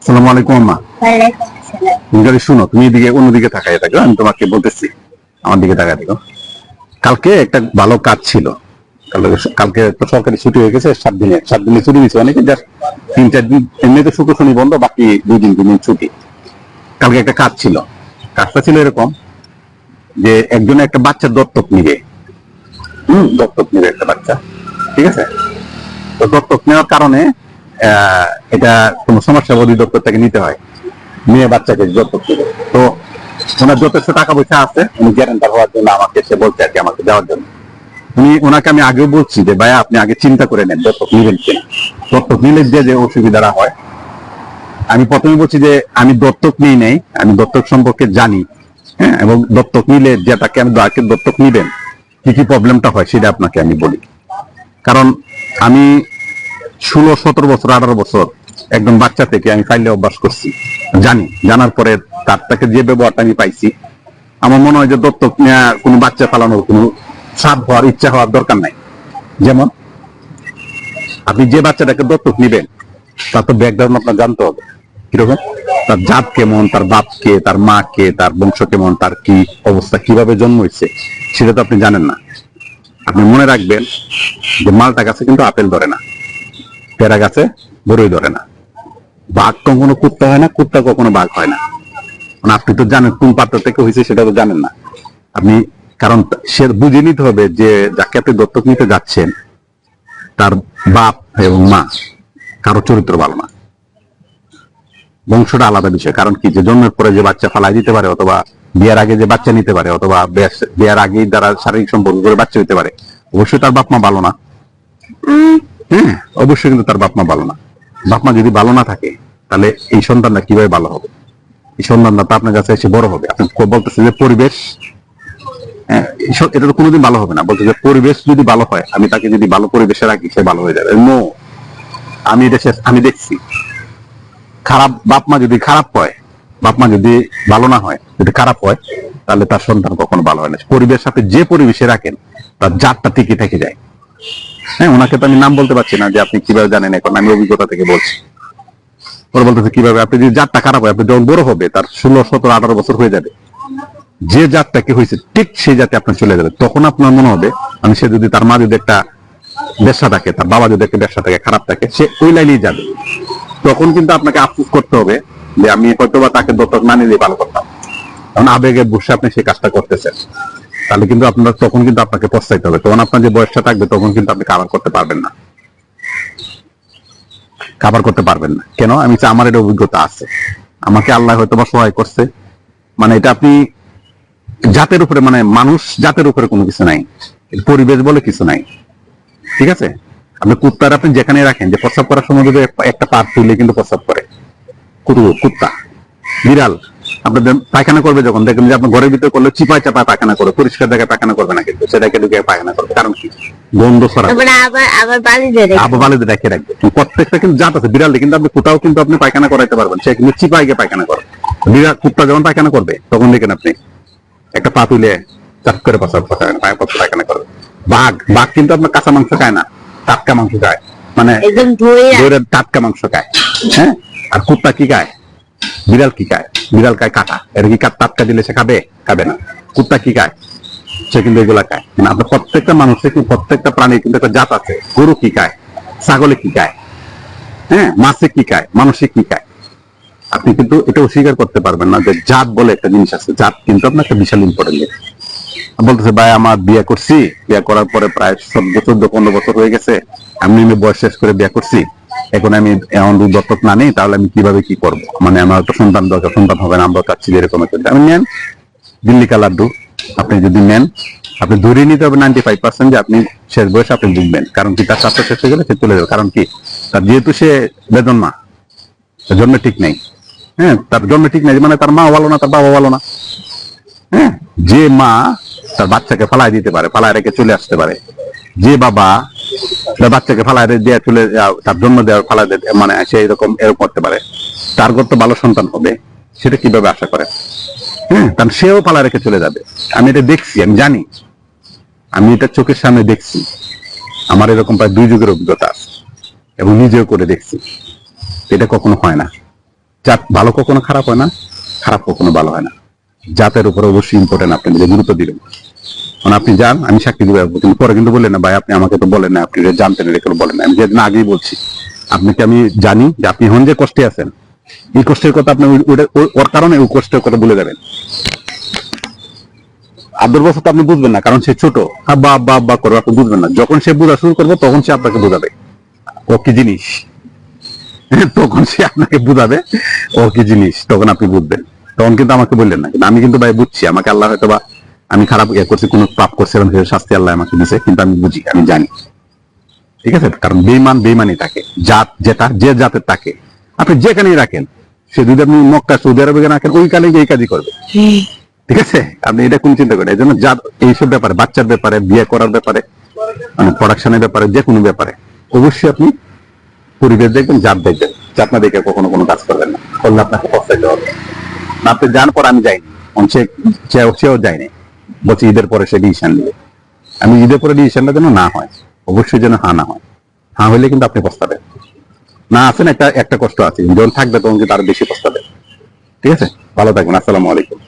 আসসালামু আলাইকুম আম্মা। তুমি যদি শুনো, তুমি এদিকে অন্যদিকে তাকায় থাকো, আমি তোমাকে বলতেছি আমার দিকে তাকায় থাকো। কালকে একটা ভালো কাজ ছিল। কালকে তো সরকারি ছুটি হয়ে গেছে, 7 দিনে ছুটি দিচ্ছে অনেকে, জাস্ট 3-4 দিন এমনিতে শুক্র শনি বন্ধ, বাকি 2-3 দিন ছুটি। কালকে একটা কাজ ছিল, কাজটা ছিল এরকম যে একজনে একটা বাচ্চা দত্তক নিবে। দত্তক নিবে একটা বাচ্চা, ঠিক আছে? তো দত্তক নেওয়ার কারণে এটা কোনো সমস্যা অধিদপ্তর থেকে নিতে হয়, মেয়ে বাচ্চাকে দত্তক নেবে। তো ওনার যথেষ্ট টাকা পয়সা আছে, উনি গ্যারান্টার হওয়ার জন্য আমাকে এসে বলছে আর কি, আমাকে দেওয়ার জন্য। ওনাকে আমি আগেও বলছি যে ভাইয়া আপনি আগে চিন্তা করে নেন দত্তক নিবেন কিনা। দত্তক নিলে যে অসুবিধাটা হয়, আমি প্রথমে বলছি যে আমি দত্তক নিই নাই, আমি দত্তক সম্পর্কে জানি। হ্যাঁ, এবং দত্তক নিলে যেটাকে আমি দত্তক নিবেন কি কি প্রবলেমটা হয় সেটা আপনাকে আমি বলি। কারণ আমি 16-17 বছর 18 বছর একদম বাচ্চা থেকে আমি ফাইলে অভ্যাস করছি, জানি। জানার পরে তার থেকে যে ব্যবহারটা আমি পাইছি, আমার মনে হয় যে দত্তক নেওয়া কোনো বাচ্চা পালানোর কোনো সাধ হওয়ার ইচ্ছা হওয়ার দরকার নাই। যেমন আপনি যে বাচ্চাটাকে দত্তক নিবেন তার তো ব্যাকগ্রাউন্ড আপনার জানতে হবে, কিরকম তার জাত কেমন, তার বাপ কে, তার মা কে, তার বংশ কেমন, তার কি অবস্থা, কিভাবে জন্ম হয়েছে সেটা তো আপনি জানেন না। আপনি মনে রাখবেন যে মালটা গাছে কিন্তু আপেল ধরে না, পেয়ারা গাছে বড়ই ধরে না, বাঘ কখনো কুত্তা হয় না, কুত্তা কখনো বাঘ হয় না। মানে আপনি তো জানেন কোন পাত্র থেকে হয়েছে সেটা তো জানেন না আপনি। কারণ সে বুঝে নিতে হবে যে যাকে আপনি দত্তক নিতে যাচ্ছেন তার বাপ এবং মা কারো চরিত্র ভালো না। বংশটা আলাদা বিষয়। কারণ কি, যে জন্মের পরে যে বাচ্চা ফালাই দিতে পারে, অথবা বিয়ের আগে যে বাচ্চা নিতে পারে, অথবা বিয়ের আগে দ্বারা শারীরিক সম্পর্ক করে বাচ্চা হইতে পারে, অবশ্যই তার বাপ মা ভালো না। হ্যাঁ, অবশ্যই কিন্তু তার বাপ মা ভালো না। বাপ মা যদি ভালো না থাকে তাহলে এই সন্তানটা কিভাবে ভালো হবে? এই সন্তানটা তো আপনার কাছে এসে বড় হবে। আপনি বলতেছেন যে পরিবেশ, এটা তো কোনোদিন ভালো হবে না। বলতে যে পরিবেশ যদি ভালো হয়, আমি তাকে যদি ভালো পরিবেশে রাখি সে ভালো হয়ে যাবে। নো, আমি দেখছি খারাপ বাপ মা যদি খারাপ হয়, বাপ মা যদি ভালো না হয়, যদি খারাপ হয়, তাহলে তার সন্তান কখনো ভালো হয় না। পরিবেশ সাথে যে পরিবেশে রাখেন তার জাতটা টিকে থেকে যায়। হ্যাঁ, ওনাকে তো আমি নাম বলতে পারছি না যে আপনি কিভাবে জানেন, এখন আমি অভিজ্ঞতা থেকে বলছি। ওরা বলতেছে কিভাবে, আপনি যদি জাতটা খারাপ হয়, আপনি যখন বড় হবে তার 16-17-18 বছর হয়ে যাবে, যে জাতটাকে হয়েছে ঠিক সেই জাতে আপনার চলে যাবে। তখন আপনার মনে হবে, মানে সে যদি তার মা যদি একটা ব্যবসা থাকে, তার বাবা যদি একটা ব্যবসা থাকে, খারাপ থাকে, সে ওই লাইনেই যাবে। তখন কিন্তু আপনাকে আফসোস করতে হবে যে আমি হয়তো বা তাকে দত্তক না নিলে ভালো করতাম। কারণ আবেগে বসে আপনি সেই কাজটা করতেছেন, তাহলে কিন্তু আপনার তখন কিন্তু আপনাকে পস্তাইতে হবে। তখন আপনার যে বয়সটা থাকবে তখন কিন্তু আপনি কাভার করতে পারবেন না। কাভার করতে পারবেন না কেন? আমার এটা অভিজ্ঞতা আছে। আমাকে আল্লাহ হয়তো বা সহায় করছে। মানে এটা আপনি জাতের উপরে, মানে মানুষ জাতের উপরে কোনো কিছু নাই, পরিবেশ বলে কিছু নাই, ঠিক আছে? আপনি কুত্তার আপনি যেখানে রাখেন, যে প্রস্রাব করার সময় যদি একটা পা তুলে কিন্তু প্রস্রাব করে কুত্তা, বিড়াল আপনাদের পায়খানা করবে যখন দেখবেন যে আপনার ঘরের ভিতরে করলে চিপায় চাপায় পায়খানা করে, পরিষ্কার জায়গায় পায়খানা করবে না, কিন্তু সেটাকে ঢুকে পায়খানা করবে। কারণ কি? গন্ধ ছড়াবে, আবার বালিতে রেখে রাখবে। প্রত্যেকটা কিন্তু জাত আছে। বিড়াল কিন্তু আপনি কোথাও কিন্তু আপনি পায়খানা করাইতে পারবেন, সে কিন্তু চিপায় গিয়ে পায়খানা করে। বিড়াল কুত্তা যখন পায়খানা করবে তখন দেখেন আপনি একটা পা তুলে চাপ করে পায়খানা করবে। বাঘ কিন্তু আপনার কাঁচা মাংস খায় না, টাটকা মাংস খায়, মানে টাটকা মাংস খায়। হ্যাঁ, আর কুত্তা কি খায়, বিড়াল কি খায়? বিড়াল খায় কাটা। এটা কি টাটকা দিলে সে খাবে না। কুত্তা কি খায়? সে কিন্তু এগুলা খায়। মানে আপনার প্রত্যেকটা মানুষের কিন্তু, প্রত্যেকটা প্রাণীর কিন্তু একটা জাত আছে। গরু কি খায়, ছাগলে কি খায়, হ্যাঁ, মাছে কি খায়, মানুষে কি খায়। আপনি কিন্তু এটা অস্বীকার করতে পারবেন না যে জাত বলে একটা জিনিস আছে। জাত কিন্তু আপনার একটা বিশাল ইম্পর্টেন্ট। বলতেছে ভাই আমার বিয়ে করছি, বিয়ে করার পরে প্রায় 14-15 বছর হয়ে গেছে, আমি বয়স শেষ করে বিয়ে করছি, এখন আমি এমন দত্তক না নিই তাহলে আমি কিভাবে কি করব? মানে আমার একটা সন্তান দরকার, সন্তান হবে না, আমরা চাচ্ছি এরকম একটা। আমি নেন দিল্লি কা লাড্ডু, আপনি যদি নেন আপনি ধরে নিতে হবে 95% যে আপনি শেষ বয়সে আপনি বুঝবেন। কারণ কি, তার স্বাস্থ্য শেষ হয়ে গেলে সে চলে যাবে। কারণ কি, তার যেহেতু সে বেদন মা, জন্ম ঠিক নেই। হ্যাঁ, তার জন্ম ঠিক নেই মানে তার মা ভালো না, তার বাবা ভালো না। হ্যাঁ, যে মা তার বাচ্চাকে ফালাই দিতে পারে, ফালাই রেখে চলে আসতে পারে, যে বাবা তার বাচ্চাকে ফালাই দিয়ে চলে, তার জন্ম দেওয়ার ফালাই দিয়ে মানে সে এরকম করতে পারে, তার ঘর তো ভালো সন্তান হবে, সেটা কিভাবে আশা করে? হ্যাঁ, কারণ সেও ফালাই রেখে চলে যাবে। আমি এটা দেখছি, আমি জানি, আমি এটা চোখের সামনে দেখছি। আমার এরকম প্রায় 2 যুগের অভিজ্ঞতা আছে এবং নিজেও করে দেখছি। এটা কখনো হয় না। জাত ভালো কখনো খারাপ হয় না, খারাপ কখনো ভালো হয় না। জাতের উপরে অবশ্যই ইম্পর্টেন্ট, আপনি নিজে গুরুত্ব দিবেন। মানে আপনি যান, আমি সাক্ষী দিব, কিন্তু পরে কিন্তু বললেন না ভাই আপনি আমাকে তো বলেন না, আপনি এটা জানতেন, এটা কেন বলেন না। আমি যেদিন আগেই বলছি আপনাকে, আমি জানি যে আপনি হন যে কষ্টে আছেন, এই কষ্টের কথা আপনি ওর কারণে ওই কষ্টের কথা বলে যাবেন। আব্দুল বছর তো আপনি বুঝবেন না, কারণ সে ছোট, আব্বা আব্বা আব্বা করবে, আপনি বুঝবেন না। যখন সে বোঝা শুরু করবে তখন সে আপনাকে বোঝাবে ও কি জিনিস। তখন সে আপনাকে বুঝাবে ও কি জিনিস, তখন আপনি বুঝবেন। তখন কিন্তু আমাকে বললেন না, কিন্তু আমি কিন্তু ভাই বুঝছি, আমাকে আল্লাহ হয়তো বা আমি খারাপ করছি, কোনো পাপ করছিলাম, সে শাস্তি আল্লাহ আমাকে দিছে, কিন্তু আমি বুঝি, আমি জানি। ঠিক আছে, কারণ বেইমান বেইমানই থাকে, জাত যেটা যে জাতের তাকে আপনি যেখানেই রাখেন, সে যদি আপনি মক্কা সৌদি আরবে রাখেন, ওই কালে এই কাজই করবে। ঠিক আছে, আপনি এটা কোন চিন্তা করেন। এই জন্য জাত, এইসব ব্যাপারে, বাচ্চার ব্যাপারে, বিয়ে করার ব্যাপারে, মানে প্রোডাকশনের ব্যাপারে, যে কোনো ব্যাপারে অবশ্যই আপনি পরিবেশ দেখবেন, জাত দেখবেন। জাত না দেখে কখনো কোনো কাজ করবেন না, করলে আপনাকে পস্তাইতে হবে। না আপনি যান পর আমি যাইনি, সেও যায়নি, বলছি ঈদের পরে সে ডিসিশন নিবে। আমি ঈদের পরে ডিসিশনটা যেন না হয়, অবশ্যই যেন হ্যাঁ না হয়। হ্যাঁ হইলে কিন্তু আপনি পস্তাবেন। না আছেন একটা একটা কষ্ট আছে, যখন থাকবে তখন কিন্তু আরো বেশি পস্তাবেন। ঠিক আছে, ভালো থাকবেন, আসসালামু আলাইকুম।